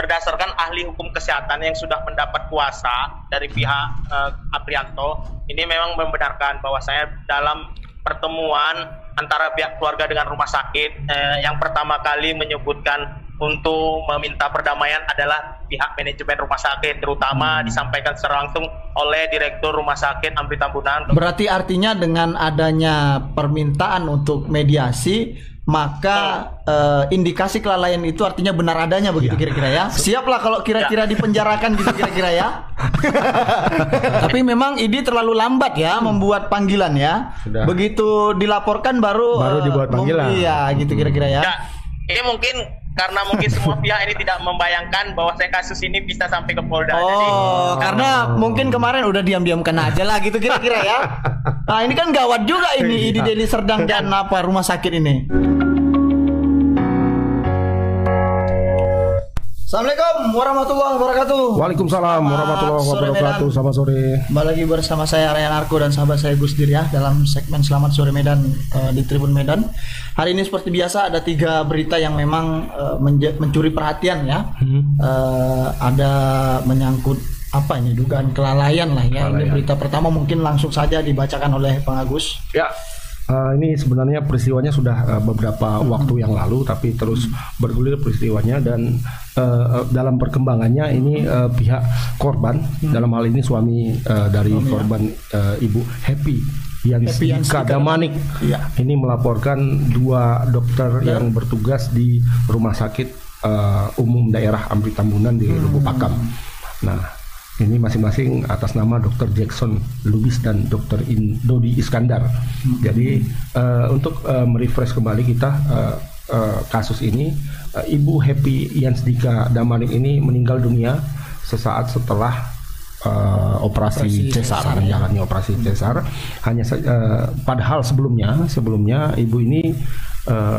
berdasarkan ahli hukum kesehatan yang sudah mendapat kuasa dari pihak Aprianto, ini memang membenarkan bahwa saya dalam pertemuan antara pihak keluarga dengan rumah sakit, yang pertama kali menyebutkan untuk meminta perdamaian adalah pihak manajemen rumah sakit, terutama disampaikan secara langsung oleh Direktur Rumah Sakit Amri Tambunan. Berarti artinya dengan adanya permintaan untuk mediasi, maka indikasi kelalaian itu artinya benar adanya begitu kira-kira ya. Siaplah kalau kira-kira dipenjarakan gitu kira-kira ya. Tapi memang ini terlalu lambat ya membuat panggilan ya. Sudah. Begitu dilaporkan baru dibuat panggilan. Iya gitu kira-kira ya. Ini mungkin karena mungkin semua pihak ini tidak membayangkan bahwa saya kasus ini bisa sampai ke Polda. Karena mungkin kemarin udah diam-diamkan aja lah gitu kira-kira ya. Nah ini kan gawat juga ini di Deli Serdang dan rumah sakit ini. Assalamualaikum warahmatullahi wabarakatuh. Waalaikumsalam warahmatullahi wabarakatuh. Selamat sore. Kembali lagi bersama saya Ryan Arko dan sahabat saya Gus Dir ya dalam segmen Selamat Sore Medan di Tribun Medan. Hari ini seperti biasa ada 3 berita yang memang mencuri perhatian ya. Ada menyangkut apa ini dugaan kelalaian lah ya. Ini berita pertama mungkin langsung saja dibacakan oleh Bang Agus. Ya. Ini sebenarnya peristiwanya sudah beberapa waktu yang lalu, tapi terus bergulir peristiwanya dan dalam perkembangannya ini pihak korban, dalam hal ini suami dari korban Ibu Happy Yansdika Damanik, ini melaporkan 2 dokter yang bertugas di Rumah Sakit Umum Daerah Amri Tambunan di Lubuk Pakam. Nah, ini masing-masing atas nama Dr. Jackson Lubis dan Dr. Dodi Iskandar. Jadi untuk merefresh kembali kita kasus ini, Ibu Happy Yansdika Damanik ini meninggal dunia sesaat setelah operasi cesar, menjalani operasi cesar. Padahal sebelumnya ibu ini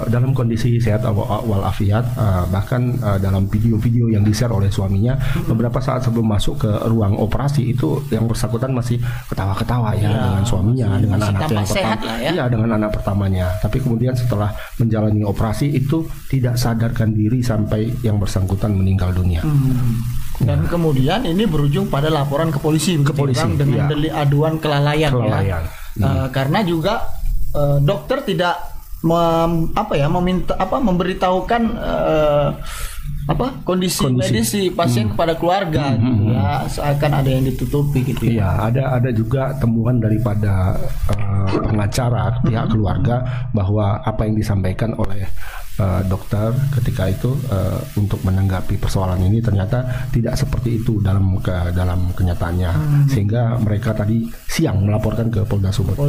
dalam kondisi sehat walafiat, bahkan dalam video-video yang di-share oleh suaminya beberapa saat sebelum masuk ke ruang operasi itu yang bersangkutan masih ketawa-ketawa ya dengan suaminya, dengan anak yang pertama, dengan anak pertamanya. Tapi kemudian setelah menjalani operasi itu tidak sadarkan diri sampai yang bersangkutan meninggal dunia. Dan kemudian ini berujung pada laporan ke polisi dengan delik aduan kelalaian. Ya. Karena juga dokter tidak memberitahukan kondisi medis si pasien kepada keluarga gitu ya, seakan ada yang ditutupi gitu ya. Ada juga temuan daripada pengacara pihak keluarga bahwa apa yang disampaikan oleh dokter ketika itu untuk menanggapi persoalan ini ternyata tidak seperti itu dalam kenyataannya, sehingga mereka tadi siang melaporkan ke Polda Sumut.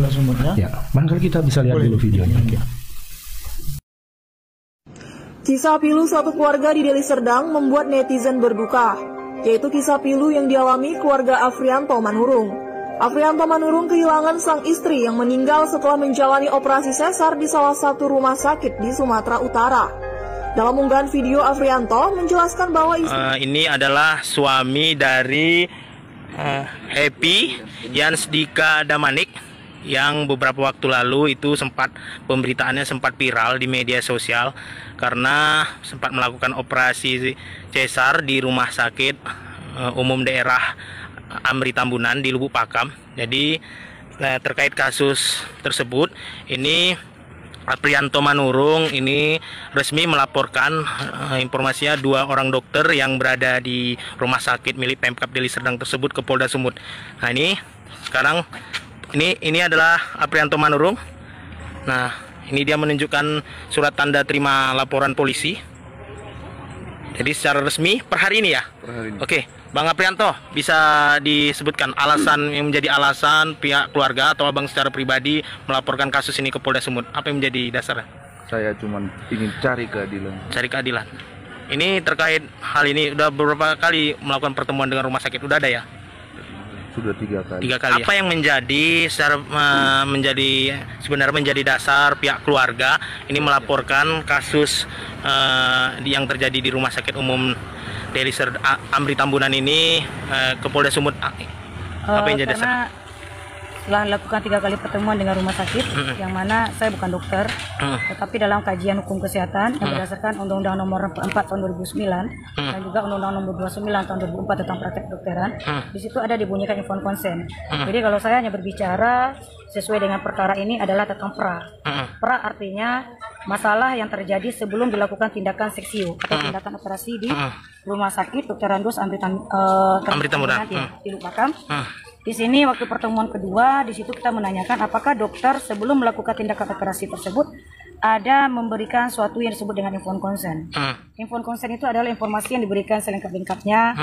Ya, barangkali kita bisa lihat dulu videonya. Kisah pilu satu keluarga di Deli Serdang membuat netizen berduka, yaitu kisah pilu yang dialami keluarga Afrianto Manurung. Afrianto Manurung kehilangan sang istri yang meninggal setelah menjalani operasi sesar di salah satu rumah sakit di Sumatera Utara. Dalam unggahan video, Afrianto menjelaskan bahwa ini adalah suami dari Happy Yansdika Damanik yang beberapa waktu lalu itu pemberitaannya sempat viral di media sosial karena sempat melakukan operasi cesar di Rumah Sakit Umum Daerah Amri Tambunan di Lubuk Pakam. Jadi terkait kasus tersebut, ini Aprianto Manurung ini resmi melaporkan informasinya 2 orang dokter yang berada di rumah sakit milik Pemkab Deli Serdang tersebut ke Polda Sumut. Nah, ini sekarang ini adalah Aprianto Manurung. Nah, ini dia menunjukkan surat tanda terima laporan polisi. Jadi secara resmi per hari ini ya. Oke, Bang Aprianto, bisa disebutkan alasan yang menjadi alasan pihak keluarga atau Abang secara pribadi melaporkan kasus ini ke Polda Sumut? Apa yang menjadi dasarnya? Saya cuma ingin cari keadilan. Cari keadilan. Ini terkait hal ini udah beberapa kali melakukan pertemuan dengan rumah sakit, udah ada ya? Sudah 3 kali. 3 kali. Apa yang menjadi sebenarnya menjadi dasar pihak keluarga ini melaporkan kasus yang terjadi di Rumah Sakit Umum Deli Serdang Amri Tambunan ini ke Polda Sumut? Apa yang jadi dasar? setelah dilakukan 3 kali pertemuan dengan rumah sakit, yang mana saya bukan dokter, tetapi dalam kajian hukum kesehatan yang berdasarkan Undang-Undang Nomor 4 Tahun 2009 dan juga Undang-Undang Nomor 29 Tahun 2004 tentang praktek kedokteran, di situ ada dibunyikan informed consent. Jadi kalau saya hanya berbicara sesuai dengan perkara ini adalah tentang pra. Pra artinya masalah yang terjadi sebelum dilakukan tindakan seksio atau tindakan operasi di rumah sakit Dr. Randus Amri Tambunan di Lubakam. Di sini waktu pertemuan kedua, di situ kita menanyakan apakah dokter sebelum melakukan tindakan operasi tersebut ada memberikan suatu yang disebut dengan informed consent. Informed consent itu adalah informasi yang diberikan selengkap-lengkapnya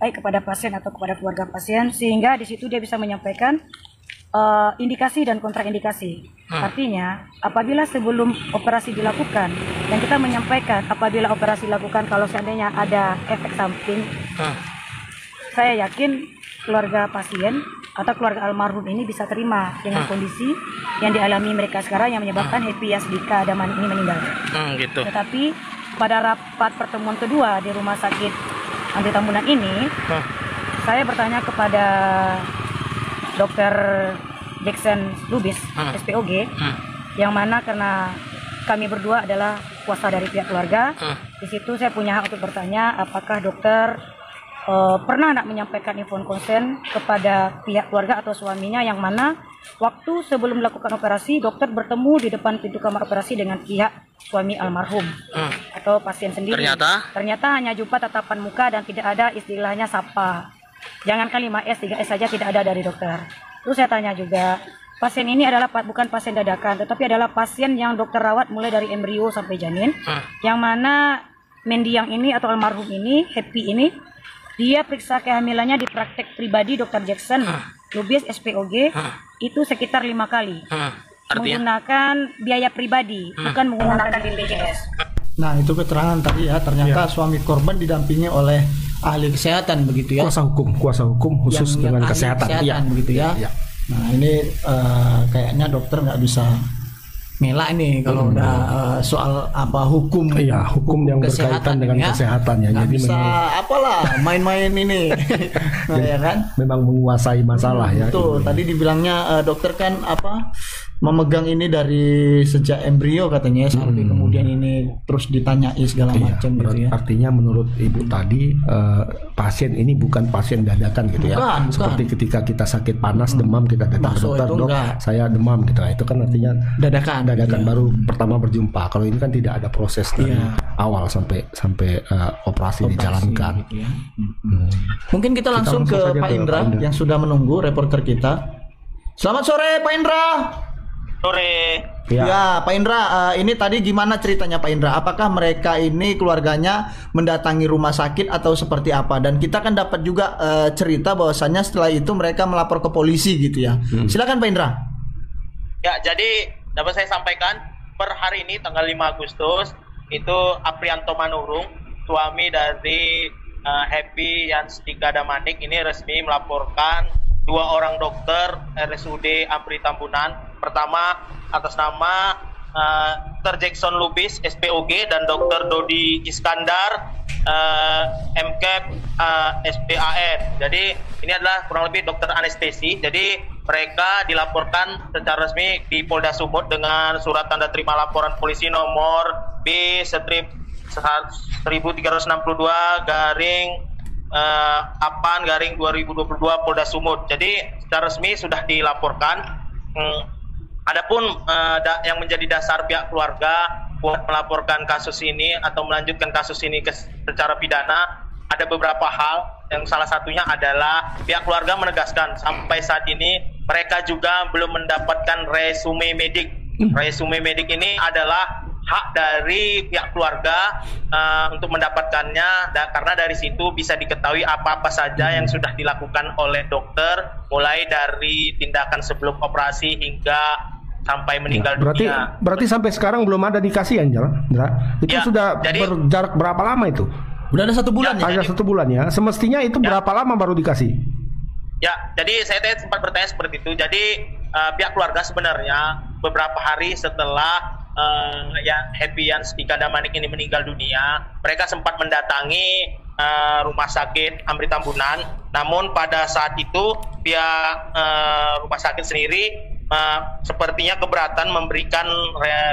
baik kepada pasien atau kepada keluarga pasien, sehingga di situ dia bisa menyampaikan indikasi dan kontraindikasi. Artinya apabila sebelum operasi dilakukan dan kita menyampaikan apabila operasi dilakukan kalau seandainya ada efek samping, saya yakin keluarga pasien atau keluarga almarhum ini bisa terima dengan kondisi yang dialami mereka sekarang yang menyebabkan Happy Yansdika Damanik ini meninggal. Gitu. Tetapi pada rapat pertemuan kedua di rumah sakit Amri Tambunan ini, saya bertanya kepada Dr. Jackson Lubis, SPOG, yang mana karena kami berdua adalah kuasa dari pihak keluarga, di situ saya punya hak untuk bertanya apakah dokter pernah nak menyampaikan informed consent kepada pihak keluarga atau suaminya, yang mana waktu sebelum melakukan operasi dokter bertemu di depan pintu kamar operasi dengan pihak suami almarhum atau pasien sendiri. Ternyata hanya jumpa tatapan muka dan tidak ada istilahnya sapa. Jangankan 5S, 3S saja tidak ada dari dokter. Terus saya tanya juga, pasien ini adalah bukan pasien dadakan, tetapi adalah pasien yang dokter rawat mulai dari embrio sampai janin, yang mana mendiang ini atau almarhum ini, Happy ini, dia periksa kehamilannya di praktek pribadi Dr. Jackson Lubis SPOG itu sekitar 5 kali. Menggunakan biaya pribadi, bukan menggunakan BPJS. Nah, itu keterangan tadi ya, ternyata suami korban didampingi oleh ahli kesehatan begitu ya. Kuasa hukum khusus dengan kesehatan begitu ya. Nah, ini kayaknya dokter nggak bisa ngelak ini kalau udah soal apa hukum yang berkaitan dengan kesehatan ya. Jadi bisa apalah main-main ini ya kan, memang menguasai masalah ya. Betul, tadi dibilangnya dokter kan apa memegang ini dari sejak embrio katanya sampai kemudian ini terus ditanyai segala macam gitu ya. Artinya menurut ibu tadi pasien ini bukan pasien dadakan gitu ya. Bukan. Seperti ketika kita sakit panas demam kita datang ke dokter, dok saya demam gitu. Nah, itu kan artinya dadakan baru pertama berjumpa. Kalau ini kan tidak ada proses dari awal sampai operasi dijalankan. Gitu ya. Mungkin kita langsung ke Pak Indra yang sudah menunggu, reporter kita. Selamat sore Pak Indra. Sore. Ya, Pak Indra, ini tadi gimana ceritanya Pak Indra? Apakah mereka ini keluarganya mendatangi rumah sakit atau seperti apa? Dan kita kan dapat juga cerita bahwasannya setelah itu mereka melapor ke polisi gitu ya. Silakan Pak Indra. Ya, jadi dapat saya sampaikan per hari ini tanggal 5 Agustus itu Aprianto Manurung, suami dari Happy Yansdika Damanik ini resmi melaporkan 2 orang dokter RSUD Amri Tambunan. Pertama atas nama Dr. Jackson Lubis SPOG dan Dr. Dodi Iskandar MKEP SPAN. Jadi ini adalah kurang lebih dokter anestesi. Jadi mereka dilaporkan secara resmi di Polda Sumut dengan surat tanda terima laporan polisi nomor B/1362 APAN/2022 Polda Sumut. Jadi secara resmi sudah dilaporkan. Adapun yang menjadi dasar pihak keluarga buat melaporkan kasus ini atau melanjutkan kasus ini secara pidana ada beberapa hal. Yang salah satunya adalah pihak keluarga menegaskan sampai saat ini mereka juga belum mendapatkan resume medik. Resume medik ini adalah hak dari pihak keluarga untuk mendapatkannya, karena dari situ bisa diketahui apa-apa saja yang sudah dilakukan oleh dokter, mulai dari tindakan sebelum operasi hingga sampai meninggal dunia. Berarti sampai sekarang belum ada dikasih ya, Indra? Itu sudah berjarak berapa lama itu? Udah ada 1 bulan ya? Ada 1 bulan ya. Semestinya itu berapa lama baru dikasih? Ya, jadi saya sempat bertanya seperti itu. Jadi pihak keluarga sebenarnya beberapa hari setelah Happy Yansdika Damanik ini meninggal dunia, mereka sempat mendatangi rumah sakit Amri Tambunan. Namun pada saat itu pihak rumah sakit sendiri sepertinya keberatan memberikan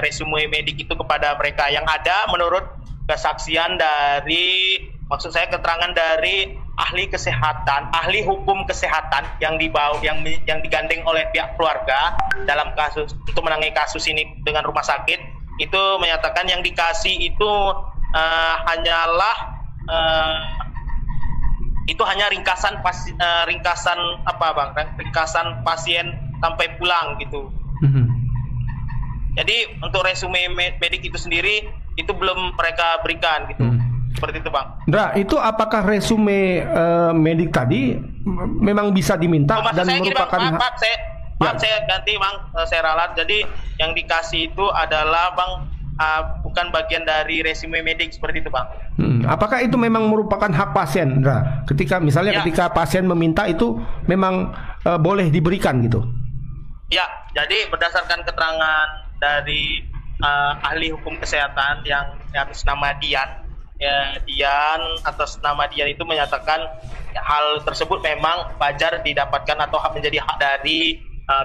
resume medik itu kepada mereka. Yang ada menurut kesaksian dari, maksud saya keterangan dari ahli kesehatan, ahli hukum kesehatan yang dibawa, yang digandeng oleh pihak keluarga dalam kasus untuk menangani kasus ini dengan rumah sakit, itu menyatakan yang dikasih itu hanyalah itu hanya ringkasan ringkasan pasien sampai pulang gitu. Jadi untuk resume medik itu sendiri itu belum mereka berikan gitu. Seperti itu, Bang. Ndra, itu apakah resume medik tadi memang bisa diminta dan merupakan saya ganti, Bang, saya ralat. Jadi yang dikasih itu adalah, Bang, bukan bagian dari resume medik, seperti itu, Bang. Apakah itu memang merupakan hak pasien, Ndra? Ketika misalnya ketika pasien meminta itu memang boleh diberikan gitu? Ya, jadi berdasarkan keterangan dari ahli hukum kesehatan yang atas nama Dian, Dian atas nama Dian itu menyatakan hal tersebut memang wajar didapatkan atau menjadi hak dari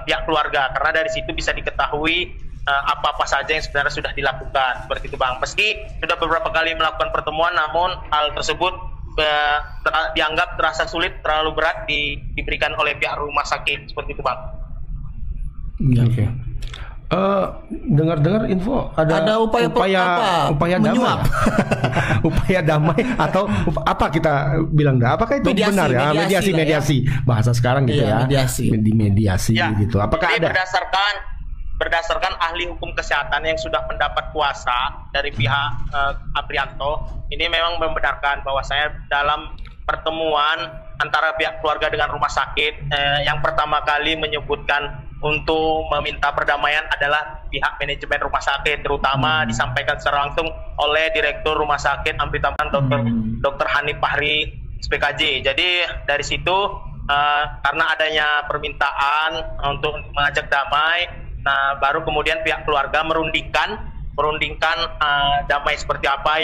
pihak keluarga, karena dari situ bisa diketahui apa-apa saja yang sebenarnya sudah dilakukan, seperti itu, Bang. Meski sudah beberapa kali melakukan pertemuan, namun hal tersebut dianggap terasa sulit, terlalu berat diberikan oleh pihak rumah sakit, seperti itu, Bang. Oke. Dengar-dengar info ada upaya menyuap, damai. Upaya damai atau apa kita bilang, apakah itu benar ya? Mediasi bahasa sekarang gitu ya. Mediasi gitu. Apakah jadi ada? Berdasarkan ahli hukum kesehatan yang sudah mendapat kuasa dari pihak Aprianto, ini memang membenarkan bahwa saya dalam pertemuan antara pihak keluarga dengan rumah sakit, yang pertama kali menyebutkan untuk meminta perdamaian adalah pihak manajemen rumah sakit, terutama disampaikan secara langsung oleh Direktur Rumah Sakit Amritaman Dr. Hanif Fahri SPKJ. Jadi dari situ karena adanya permintaan untuk mengajak damai, nah baru kemudian pihak keluarga merundingkan damai seperti apa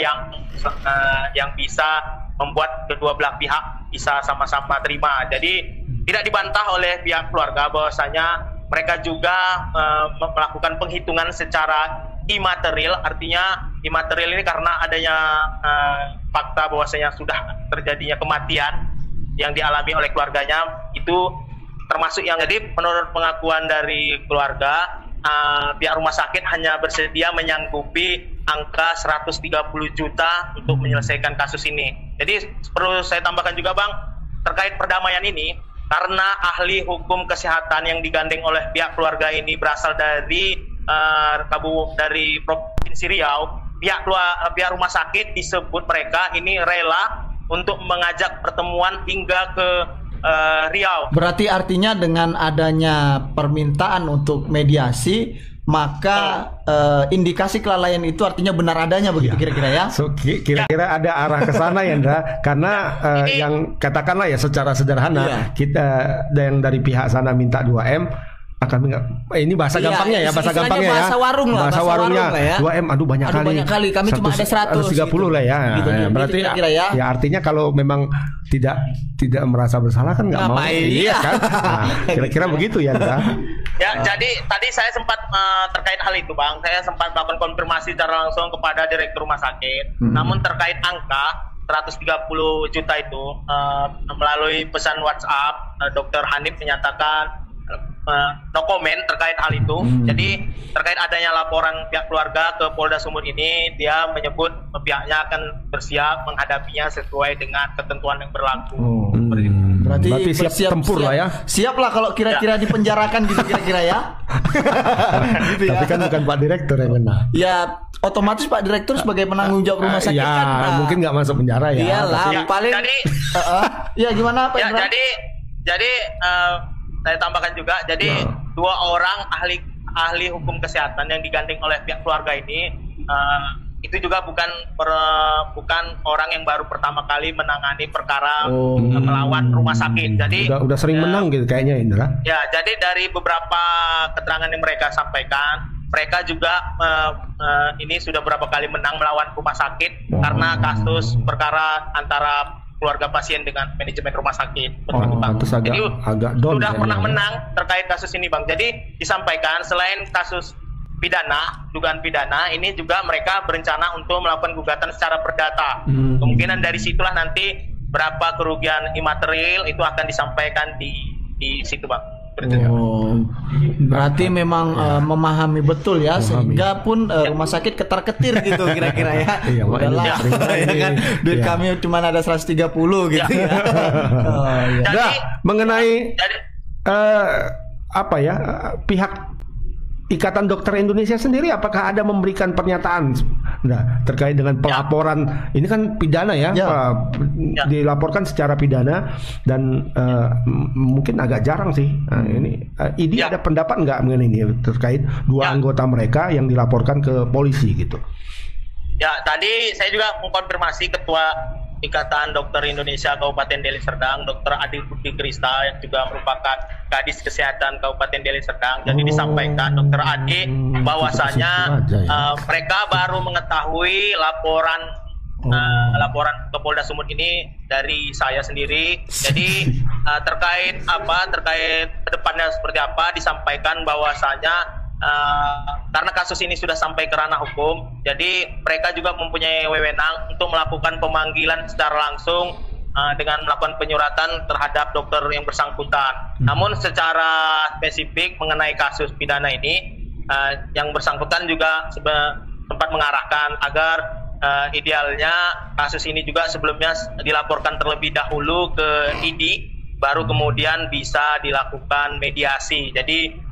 yang bisa membuat kedua belah pihak bisa sama-sama terima. Jadi tidak dibantah oleh pihak keluarga bahwasanya mereka juga melakukan penghitungan secara imaterial. Artinya imaterial ini karena adanya fakta bahwasanya sudah terjadinya kematian yang dialami oleh keluarganya, itu termasuk yang, jadi menurut pengakuan dari keluarga, pihak rumah sakit hanya bersedia menyanggupi angka 130 juta untuk menyelesaikan kasus ini. Jadi perlu saya tambahkan juga, Bang, terkait perdamaian ini, karena ahli hukum kesehatan yang digandeng oleh pihak keluarga ini berasal dari Provinsi Riau, pihak rumah sakit disebut mereka ini rela untuk mengajak pertemuan hingga ke Riau. Berarti artinya dengan adanya permintaan untuk mediasi, maka indikasi kelalaian itu artinya benar adanya, begitu kira-kira ya? So, kira-kira ada arah ke sana ya, Ndra? Karena yang katakanlah ya secara sederhana, kita yang dari pihak sana minta 2M, ini bahasa gampangnya ya, bahasa gampangnya bahasa warung lah, bahasa warungnya ya. 2M, banyak kali. Kami cuma ada 130 gitu. lah ya. Gitu, berarti kira-kira ya. Ya artinya kalau memang tidak merasa bersalah kan nggak mau, iya kan? Nah, kira-kira begitu ya, Ndra? Ya, jadi tadi saya sempat terkait hal itu, Bang, saya sempat melakukan konfirmasi secara langsung kepada Direktur Rumah Sakit. Namun terkait angka 130 juta itu, melalui pesan WhatsApp, Dr. Hanif menyatakan no comment terkait hal itu. Jadi terkait adanya laporan pihak keluarga ke Polda Sumut ini, dia menyebut pihaknya akan bersiap menghadapinya sesuai dengan ketentuan yang berlaku. Berarti siap tempur lah ya. Siap lah kalau kira-kira dipenjarakan gitu kira-kira ya. Gitu ya. Tapi kan bukan Pak Direktur yang kena. Ya otomatis Pak Direktur sebagai penanggung jawab rumah sakit kan mungkin nggak masuk penjara ya. Iyalah, paling jadi ya gimana Pak? Ya, jadi saya tambahkan juga, jadi 2 orang ahli hukum kesehatan yang digandeng oleh pihak keluarga ini, itu juga bukan orang yang baru pertama kali menangani perkara melawan rumah sakit. Jadi udah sering menang gitu kayaknya, Indra. Ya, jadi dari beberapa keterangan yang mereka sampaikan, mereka juga ini sudah beberapa kali menang melawan rumah sakit karena kasus perkara antara keluarga pasien dengan manajemen rumah sakit. Pantes agak down sudah pernah ya. menang terkait kasus ini, Bang. Jadi disampaikan selain kasus pidana, dugaan pidana, ini juga mereka berencana untuk melakukan gugatan secara perdata. Kemungkinan dari situlah nanti berapa kerugian imaterial itu akan disampaikan di situ, Bang. Oh, berarti memang memahami betul ya, sehingga pun rumah sakit ketar-ketir gitu kira-kira ya. Iya, udahlah ya kan, duit kami cuma ada 130 gitu ya. Nah, mengenai pihak Ikatan Dokter Indonesia sendiri apakah ada memberikan pernyataan terkait dengan pelaporan ini kan pidana ya, dilaporkan secara pidana dan mungkin agak jarang sih. IDI ada pendapat nggak mengenai ini terkait dua anggota mereka yang dilaporkan ke polisi gitu? Ya, tadi saya juga mengkonfirmasi Ketua Ikatan Dokter Indonesia Kabupaten Deli Serdang, Dr. Adi Budi Krista, yang juga merupakan Kadis Kesehatan Kabupaten Deli Serdang. Jadi disampaikan Dr. Adi bahwasanya mereka baru mengetahui laporan ke Polda Sumut ini dari saya sendiri. Jadi terkait kedepannya seperti apa, disampaikan bahwasanya karena kasus ini sudah sampai ke ranah hukum, jadi mereka juga mempunyai wewenang untuk melakukan pemanggilan secara langsung dengan melakukan penyuratan terhadap dokter yang bersangkutan. Namun secara spesifik mengenai kasus pidana ini, yang bersangkutan juga sempat mengarahkan agar idealnya kasus ini juga sebelumnya dilaporkan terlebih dahulu ke IDI, baru kemudian bisa dilakukan mediasi. Jadi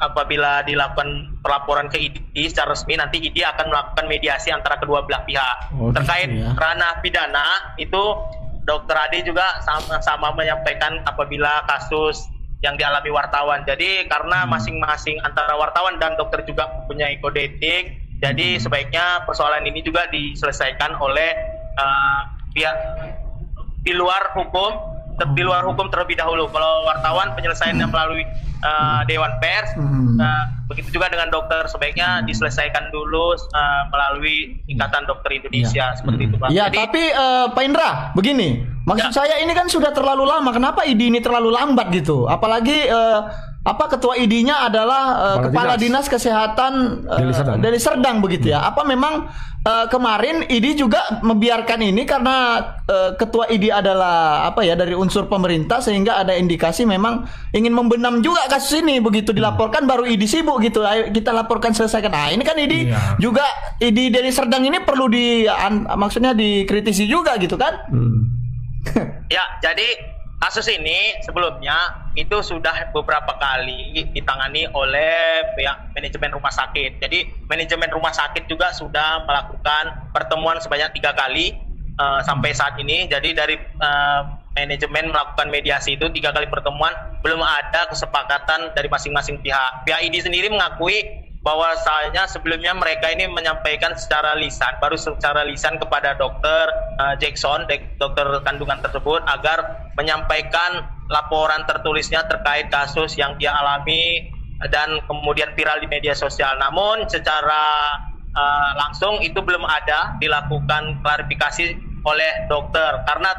apabila dilakukan pelaporan ke IDI secara resmi, nanti IDI akan melakukan mediasi antara kedua belah pihak. Terkait ranah pidana itu, Dr. Adi juga sama menyampaikan apabila kasus yang dialami wartawan. Jadi karena masing-masing antara wartawan dan dokter juga mempunyai kode etik, jadi sebaiknya persoalan ini juga diselesaikan oleh pihak di luar hukum terlebih dahulu. Kalau wartawan penyelesaiannya melalui Dewan Pers, begitu juga dengan dokter, sebaiknya diselesaikan dulu melalui Ikatan Dokter Indonesia, seperti itu, Pak. Ya, tapi Pak Indra, begini, maksud saya ini kan sudah terlalu lama. Kenapa IDI ini terlalu lambat gitu? Apalagi ketua IDI-nya adalah Kepala Dinas Kesehatan Deli Serdang begitu ya. Apa memang kemarin IDI juga membiarkan ini karena ketua IDI adalah dari unsur pemerintah, sehingga ada indikasi memang ingin membenam juga kasus ini, begitu dilaporkan baru IDI sibuk gitu. Ayo kita laporkan, selesaikan. Nah, ini kan IDI juga, IDI Deli Serdang ini perlu maksudnya dikritisi juga gitu kan? Ya, jadi kasus ini sebelumnya itu sudah beberapa kali ditangani oleh pihak manajemen rumah sakit. Jadi manajemen rumah sakit juga sudah melakukan pertemuan sebanyak 3 kali sampai saat ini. Jadi dari manajemen melakukan mediasi itu 3 kali pertemuan, belum ada kesepakatan dari masing-masing pihak. Pihak IDI sendiri mengakui bahwasanya sebelumnya mereka ini menyampaikan secara lisan, baru secara lisan kepada dokter Jackson, dokter kandungan tersebut, agar menyampaikan laporan tertulisnya terkait kasus yang dia alami dan kemudian viral di media sosial. Namun secara langsung itu belum ada dilakukan klarifikasi oleh dokter, karena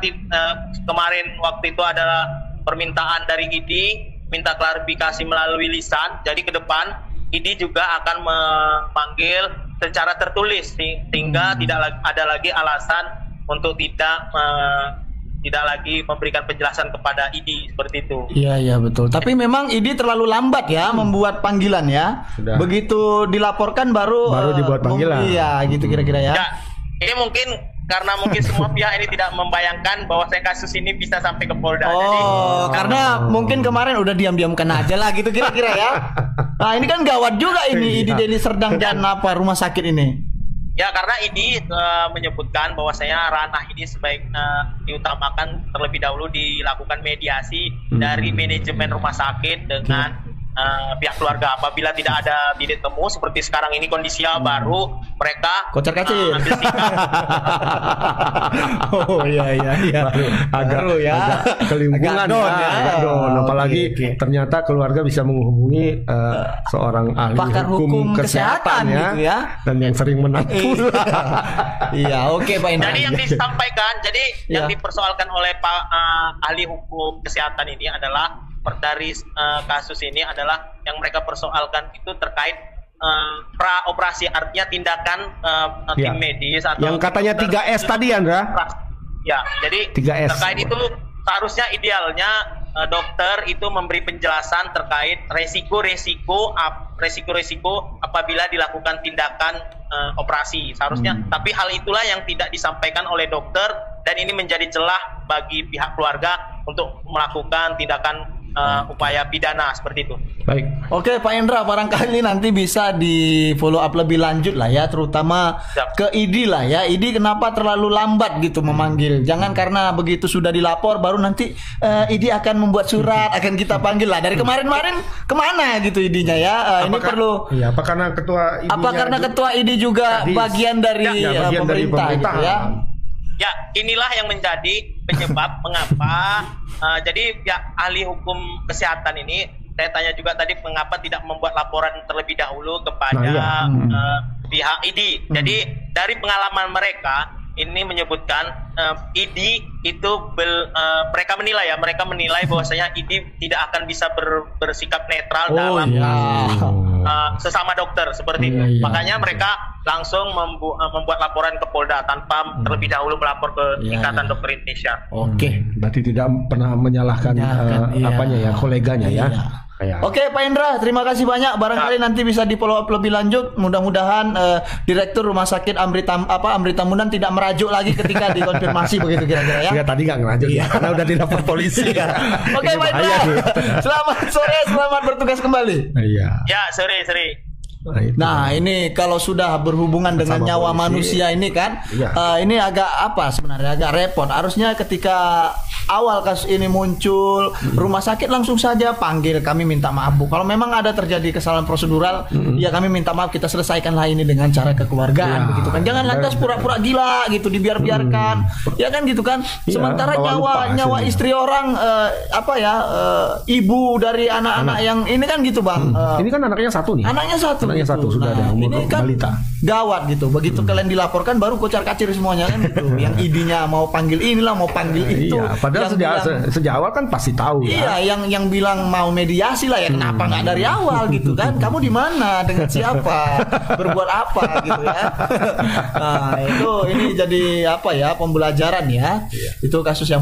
kemarin waktu itu adalah permintaan dari IDI minta klarifikasi melalui lisan. Jadi ke depan IDI juga akan memanggil secara tertulis, sehingga tidak ada lagi alasan untuk tidak lagi memberikan penjelasan kepada IDI, seperti itu. Iya betul. Tapi memang IDI terlalu lambat ya membuat panggilan ya. Sudah. Begitu dilaporkan baru dibuat panggilan. Iya gitu kira-kira ya. Ini mungkin karena semua pihak ini tidak membayangkan bahwa kasus ini bisa sampai ke Polda. Karena mungkin kemarin udah diam-diamkan aja lah gitu kira-kira ya. Nah, ini kan gawat juga ini IDI Deli Serdang dan rumah sakit ini. Ya, karena IDI menyebutkan bahwasanya ranah ini sebaiknya diutamakan terlebih dahulu dilakukan mediasi dari manajemen rumah sakit dengan pihak keluarga. Apabila tidak ada titik temu seperti sekarang ini kondisinya baru, mereka kocar kacir. ambil sikap. Oh iya. Agak kelimpungan agak down. Apalagi ternyata keluarga bisa menghubungi seorang ahli pakar hukum kesehatan gitu ya. Dan yang sering menang pula. Iya, oke Pak Indra. Jadi yang disampaikan, yang dipersoalkan oleh Pak ahli hukum kesehatan ini adalah dari kasus ini adalah yang mereka persoalkan itu terkait pra operasi, artinya tindakan tim medis atau yang katanya 3S tadi Andra. Ya, jadi 3S. terkait itu seharusnya idealnya dokter itu memberi penjelasan terkait resiko-resiko apabila dilakukan tindakan operasi seharusnya. Tapi hal itulah yang tidak disampaikan oleh dokter, dan ini menjadi celah bagi pihak keluarga untuk melakukan tindakan upaya pidana seperti itu. Baik. Oke Pak Indra, barangkali nanti bisa di follow up lebih lanjut lah ya, terutama ke ID lah ya. ID kenapa terlalu lambat gitu memanggil? Jangan karena begitu sudah dilapor baru nanti ID akan membuat surat, akan kita panggil lah. Dari kemarin-kemarin kemana gitu ID-nya ya? Ini perlu. Iya, apa karena ketua ID-nya? Apa karena ketua ID juga bagian dari pemerintah gitu ya? Ya, inilah yang menjadi penyebab mengapa jadi pihak ahli hukum kesehatan ini, saya tanya juga tadi mengapa tidak membuat laporan terlebih dahulu kepada pihak ID. Jadi dari pengalaman mereka ini menyebutkan ID itu mereka menilai bahwasanya ID tidak akan bisa bersikap netral dalam sesama dokter seperti itu. Makanya mereka langsung membuat laporan ke Polda tanpa terlebih dahulu melapor ke Ikatan Dokter Indonesia. Oke, berarti tidak pernah menyalahkan koleganya ya. Oke Pak Indra, terima kasih banyak. Barangkali nanti bisa di follow up lebih lanjut. Mudah-mudahan Direktur Rumah Sakit Amri Tambunan tidak merajuk lagi ketika dikonfirmasi begitu kira-kira ya. Ya tadi nggak ngerajuk karena udah dilapor polisi. Oke Pak Indra, selamat sore, selamat bertugas kembali. Iya. Ya, sore. Nah ini kalau sudah berhubungan dengan nyawa manusia ini kan, ini agak sebenarnya agak repot. Harusnya ketika awal kasus ini muncul, rumah sakit langsung saja panggil, kami minta maaf Bu. Kalau memang ada terjadi kesalahan prosedural, ya kami minta maaf, kita selesaikanlah ini dengan cara kekeluargaan begitu kan. Jangan lantas pura-pura gila gitu dibiarkan, ya kan gitu kan. Sementara nyawa istri orang ibu dari anak-anak yang ini kan gitu Bang. Ini kan anaknya satu nih. Anaknya satu sudah ada umur ini kan balita. Gawat gitu. Begitu kalian dilaporkan baru kocar kacir semuanya kan gitu. Yang ID-nya mau panggil inilah, mau panggil itu. Iya, padahal sejak awal kan pasti tahu ya. Iya, yang bilang mau mediasi lah ya, kenapa nggak dari awal gitu kan? Kamu di mana, dengan siapa, berbuat apa gitu ya. Nah, ini jadi pembelajaran ya. Itu kasus yang